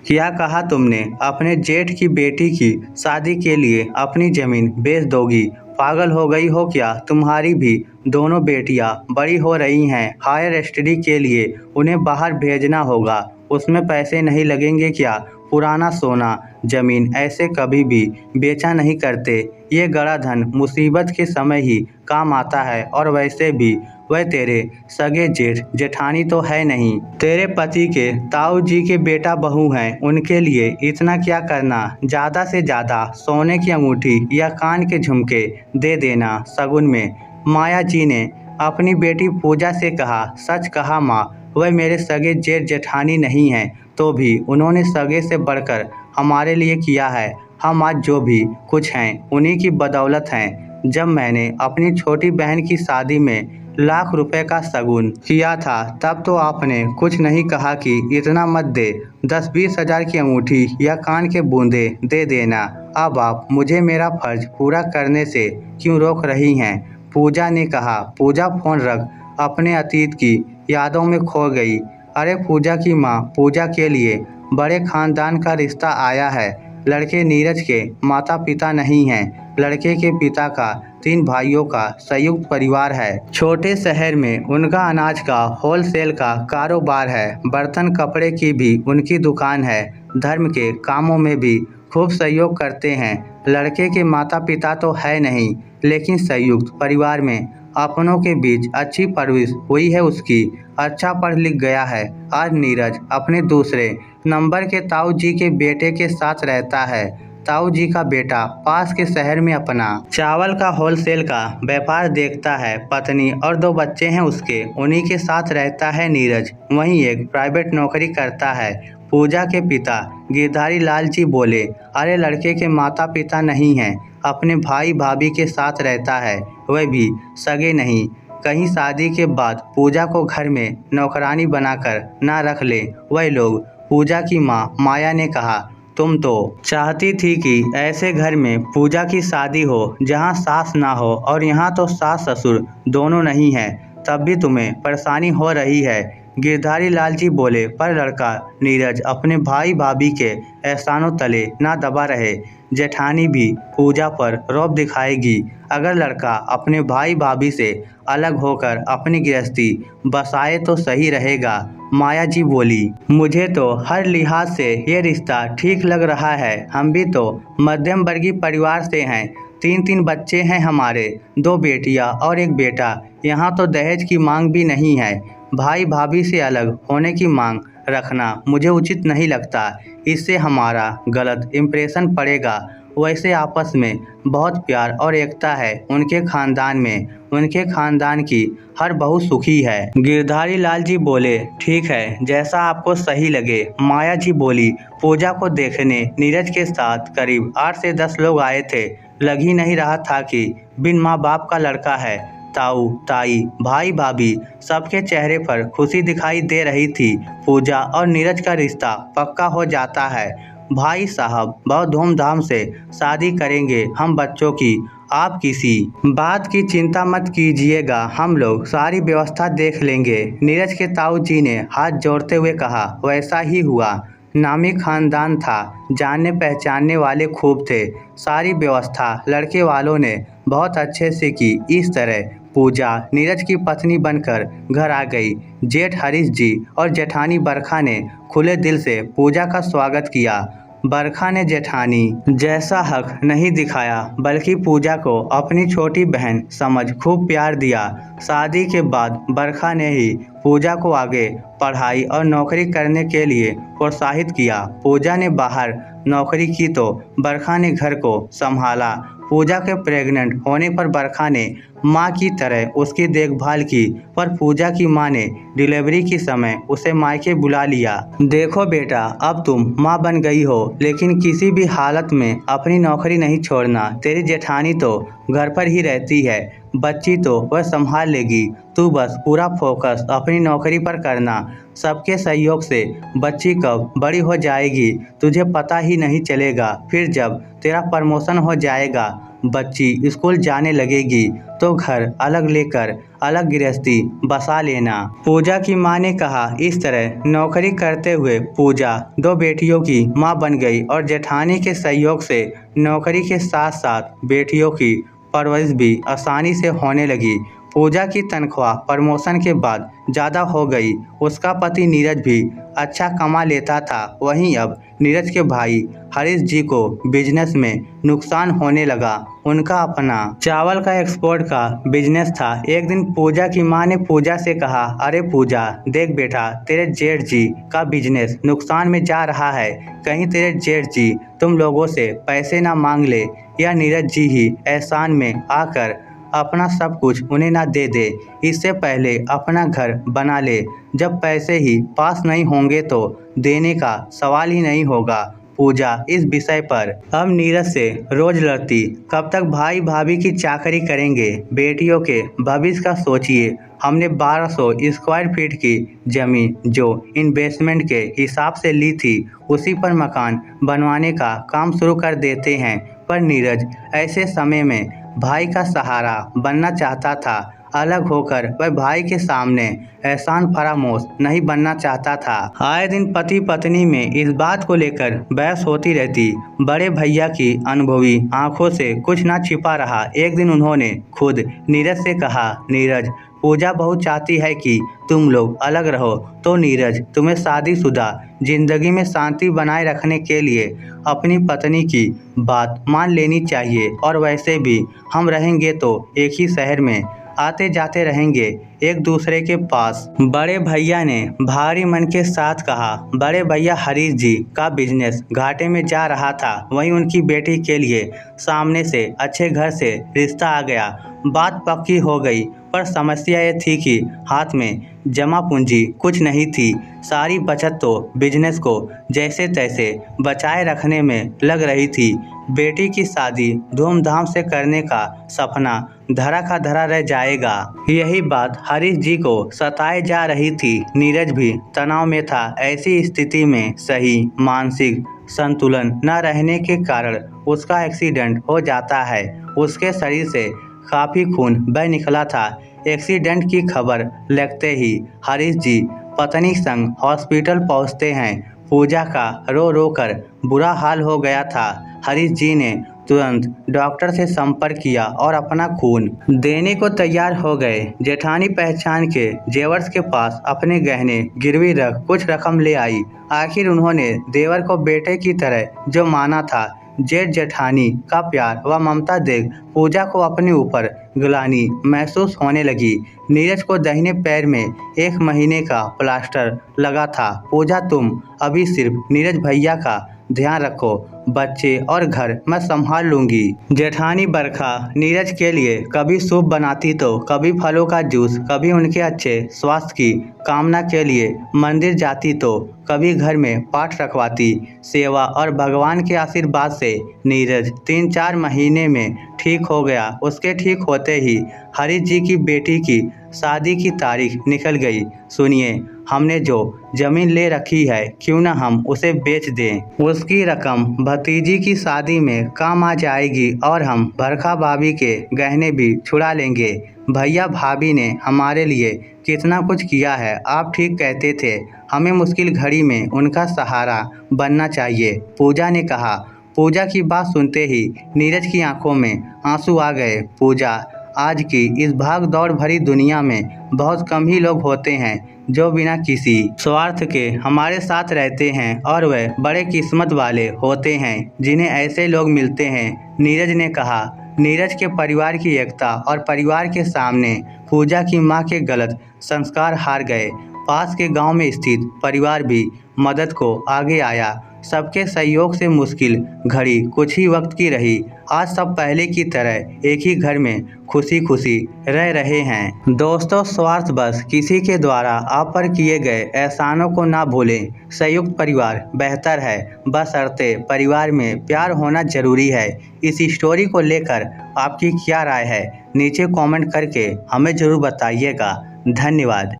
क्या कहा तुमने? अपने जेठ की बेटी की शादी के लिए अपनी जमीन बेच दोगी? पागल हो गई हो क्या? तुम्हारी भी दोनों बेटियां बड़ी हो रही हैं, हायर स्टडी के लिए उन्हें बाहर भेजना होगा। उसमें पैसे नहीं लगेंगे क्या? पुराना सोना जमीन ऐसे कभी भी बेचा नहीं करते। ये गड़ा धन मुसीबत के समय ही काम आता है, और वैसे भी वह तेरे सगे जेठ जेठानी तो है नहीं, तेरे पति के ताऊ जी के बेटा बहू हैं। उनके लिए इतना क्या करना, ज़्यादा से ज़्यादा सोने की अंगूठी या कान के झुमके दे देना शगुन में। माया जी ने अपनी बेटी पूजा से कहा, सच कहा माँ, वह मेरे सगे जेठ जेठानी नहीं हैं, तो भी उन्होंने सगे से बढ़कर हमारे लिए किया है। हम आज जो भी कुछ हैं उन्हीं की बदौलत हैं। जब मैंने अपनी छोटी बहन की शादी में लाख रुपए का शगुन किया था, तब तो आपने कुछ नहीं कहा कि इतना मत दे, 10-20 हजार की अंगूठी या कान के बूंदे दे देना। अब आप मुझे मेरा फर्ज पूरा करने से क्यों रोक रही हैं? पूजा ने कहा। पूजा फोन रख अपने अतीत की यादों में खो गई। अरे पूजा की माँ, पूजा के लिए बड़े खानदान का रिश्ता आया है। लड़के नीरज के माता पिता नहीं हैं। लड़के के पिता का 3 भाइयों का संयुक्त परिवार है। छोटे शहर में उनका अनाज का होलसेल का कारोबार है। बर्तन कपड़े की भी उनकी दुकान है। धर्म के कामों में भी खूब सहयोग करते हैं। लड़के के माता पिता तो है नहीं, लेकिन संयुक्त परिवार में अपनों के बीच अच्छी परवरिश हुई है उसकी। अच्छा पढ़ लिख गया है। आज नीरज अपने दूसरे नंबर के ताऊ जी के बेटे के साथ रहता है। ताऊ जी का बेटा पास के शहर में अपना चावल का होलसेल का व्यापार देखता है। पत्नी और 2 बच्चे हैं उसके, उन्हीं के साथ रहता है नीरज। वहीं एक प्राइवेट नौकरी करता है। पूजा के पिता गिरधारी लाल जी बोले, अरे लड़के के माता पिता नहीं हैं, अपने भाई भाभी के साथ रहता है, वह भी सगे नहीं। कहीं शादी के बाद पूजा को घर में नौकरानी बनाकर ना रख ले वह लोग। पूजा की माँ माया ने कहा, तुम तो चाहती थी कि ऐसे घर में पूजा की शादी हो जहाँ सास ना हो, और यहाँ तो सास ससुर दोनों नहीं हैं, तब भी तुम्हें परेशानी हो रही है। गिरधारी लाल जी बोले, पर लड़का नीरज अपने भाई भाभी के एहसानों तले ना दबा रहे। जेठानी भी पूजा पर रौब दिखाएगी अगर लड़का अपने भाई भाभी से अलग होकर अपनी गृहस्थी बसाए तो सही रहेगा। माया जी बोली, मुझे तो हर लिहाज से ये रिश्ता ठीक लग रहा है। हम भी तो मध्यम वर्गीय परिवार से हैं। 3 बच्चे हैं हमारे, 2 बेटियां और 1 बेटा। यहाँ तो दहेज की मांग भी नहीं है। भाई भाभी से अलग होने की मांग रखना मुझे उचित नहीं लगता। इससे हमारा गलत इम्प्रेशन पड़ेगा। वैसे आपस में बहुत प्यार और एकता है उनके खानदान में। उनके खानदान की हर बहू सुखी है। गिरधारी लाल जी बोले, ठीक है, जैसा आपको सही लगे। माया जी बोली, पूजा को देखने नीरज के साथ करीब 8 से 10 लोग आए थे। लग ही नहीं रहा था कि बिन माँ बाप का लड़का है। ताऊ ताई भाई भाभी सबके चेहरे पर खुशी दिखाई दे रही थी। पूजा और नीरज का रिश्ता पक्का हो जाता है। भाई साहब बहुत धूमधाम से शादी करेंगे हम बच्चों की। आप किसी बात की चिंता मत कीजिएगा, हम लोग सारी व्यवस्था देख लेंगे। नीरज के ताऊ जी ने हाथ जोड़ते हुए कहा। वैसा ही हुआ। नामी खानदान था, जानने पहचानने वाले खूब थे। सारी व्यवस्था लड़के वालों ने बहुत अच्छे से की। इस तरह पूजा नीरज की पत्नी बनकर घर आ गई। जेठ हरीश जी और जेठानी बरखा ने खुले दिल से पूजा का स्वागत किया। बरखा ने जेठानी जैसा हक नहीं दिखाया, बल्कि पूजा को अपनी छोटी बहन समझ खूब प्यार दिया। शादी के बाद बरखा ने ही पूजा को आगे पढ़ाई और नौकरी करने के लिए प्रोत्साहित किया। पूजा ने बाहर नौकरी की तो बरखा ने घर को संभाला। पूजा के प्रेग्नेंट होने पर बरखा ने माँ की तरह उसकी देखभाल की, पर पूजा की माँ ने डिलीवरी के समय उसे मायके बुला लिया। देखो बेटा, अब तुम माँ बन गई हो, लेकिन किसी भी हालत में अपनी नौकरी नहीं छोड़ना। तेरी जेठानी तो घर पर ही रहती है, बच्ची तो वह संभाल लेगी। तू बस पूरा फोकस अपनी नौकरी पर करना। सबके सहयोग से बच्ची कब बड़ी हो जाएगी तुझे पता ही नहीं चलेगा। फिर जब तेरा प्रमोशन हो जाएगा बच्ची स्कूल जाने लगेगी तो घर अलग लेकर अलग गृहस्थी बसा लेना। पूजा की मां ने कहा। इस तरह नौकरी करते हुए पूजा 2 बेटियों की मां बन गई और जेठानी के सहयोग से नौकरी के साथ साथ बेटियों की परवरिश भी आसानी से होने लगी। पूजा की तनख्वाह प्रमोशन के बाद ज़्यादा हो गई। उसका पति नीरज भी अच्छा कमा लेता था। वहीं अब नीरज के भाई हरीश जी को बिजनेस में नुकसान होने लगा। उनका अपना चावल का एक्सपोर्ट का बिजनेस था। एक दिन पूजा की मां ने पूजा से कहा, अरे पूजा, देख बेटा, तेरे जेठ जी का बिजनेस नुकसान में जा रहा है। कहीं तेरे जेठ जी तुम लोगों से पैसे ना मांग ले या नीरज जी ही एहसान में आकर अपना सब कुछ उन्हें ना दे दे। इससे पहले अपना घर बना ले। जब पैसे ही पास नहीं होंगे तो देने का सवाल ही नहीं होगा। पूजा इस विषय पर अब नीरज से रोज लड़ती। कब तक भाई भाभी की चाकरी करेंगे? बेटियों के भविष्य का सोचिए। हमने 1200 स्क्वायर फीट की जमीन जो इन्वेस्टमेंट के हिसाब से ली थी, उसी पर मकान बनवाने का काम शुरू कर देते हैं। पर नीरज ऐसे समय में भाई का सहारा बनना चाहता था। अलग होकर वह भाई के सामने एहसान फरामोश नहीं बनना चाहता था। आए दिन पति पत्नी में इस बात को लेकर बहस होती रहती। बड़े भैया की अनुभवी आंखों से कुछ ना छिपा रहा। एक दिन उन्होंने खुद नीरज से कहा, नीरज, पूजा बहुत चाहती है कि तुम लोग अलग रहो। तो नीरज, तुम्हें शादीशुदा जिंदगी में शांति बनाए रखने के लिए अपनी पत्नी की बात मान लेनी चाहिए। और वैसे भी हम रहेंगे तो एक ही शहर में आते जाते रहेंगे एक दूसरे के पास। बड़े भैया ने भारी मन के साथ कहा। बड़े भैया हरीश जी का बिजनेस घाटे में जा रहा था। वहीं उनकी बेटी के लिए सामने से अच्छे घर से रिश्ता आ गया। बात पक्की हो गई। पर समस्या ये थी कि हाथ में जमा पूंजी कुछ नहीं थी। सारी बचत तो बिजनेस को जैसे तैसे बचाए रखने में लग रही थी। बेटी की शादी धूमधाम से करने का सपना धरा का धरा रह जाएगा। यही बात हरीश जी को सताए जा रही थी। नीरज भी तनाव में था। ऐसी स्थिति में सही मानसिक संतुलन न रहने के कारण उसका एक्सीडेंट हो जाता है। उसके शरीर से काफी खून बह निकला था। एक्सीडेंट की खबर लगते ही हरीश जी पत्नी संग हॉस्पिटल पहुंचते हैं। पूजा का रो रो कर बुरा हाल हो गया था। हरीश जी ने तुरंत डॉक्टर से संपर्क किया और अपना खून देने को तैयार हो गए। जेठानी पहचान के जेवर्स के पास अपने गहने गिरवी रख कुछ रकम ले आई। आखिर उन्होंने देवर को बेटे की तरह जो माना था। जेठ जेठानी का प्यार व ममता देख पूजा को अपने ऊपर गिलानी महसूस होने लगी। नीरज को दाहिने पैर में 1 महीने का प्लास्टर लगा था। पूजा, तुम अभी सिर्फ नीरज भैया का ध्यान रखो, बच्चे और घर मैं संभाल लूंगी। जेठानी बरखा नीरज के लिए कभी सूप बनाती तो कभी फलों का जूस, कभी उनके अच्छे स्वास्थ्य की कामना के लिए मंदिर जाती तो कभी घर में पाठ रखवाती। सेवा और भगवान के आशीर्वाद से नीरज 3-4 महीने में ठीक हो गया। उसके ठीक होते ही हरीश जी की बेटी की शादी की तारीख निकल गई। सुनिए, हमने जो जमीन ले रखी है, क्यों ना हम उसे बेच दें। उसकी रकम भतीजी की शादी में काम आ जाएगी और हम बरखा भाभी के गहने भी छुड़ा लेंगे। भैया भाभी ने हमारे लिए कितना कुछ किया है। आप ठीक कहते थे, हमें मुश्किल घड़ी में उनका सहारा बनना चाहिए, पूजा ने कहा। पूजा की बात सुनते ही नीरज की आंखों में आंसू आ गए। पूजा, आज की इस भाग दौड़ भरी दुनिया में बहुत कम ही लोग होते हैं जो बिना किसी स्वार्थ के हमारे साथ रहते हैं और वह बड़े किस्मत वाले होते हैं जिन्हें ऐसे लोग मिलते हैं, नीरज ने कहा। नीरज के परिवार की एकता और परिवार के सामने पूजा की मां के गलत संस्कार हार गए। पास के गांव में स्थित परिवार भी मदद को आगे आया। सबके सहयोग से मुश्किल घड़ी कुछ ही वक्त की रही। आज सब पहले की तरह एक ही घर में खुशी खुशी रह रहे हैं। दोस्तों, स्वार्थ बस किसी के द्वारा आप पर किए गए एहसानों को ना भूलें। संयुक्त परिवार बेहतर है, बशर्ते परिवार में प्यार होना जरूरी है। इस स्टोरी को लेकर आपकी क्या राय है, नीचे कमेंट करके हमें जरूर बताइएगा। धन्यवाद।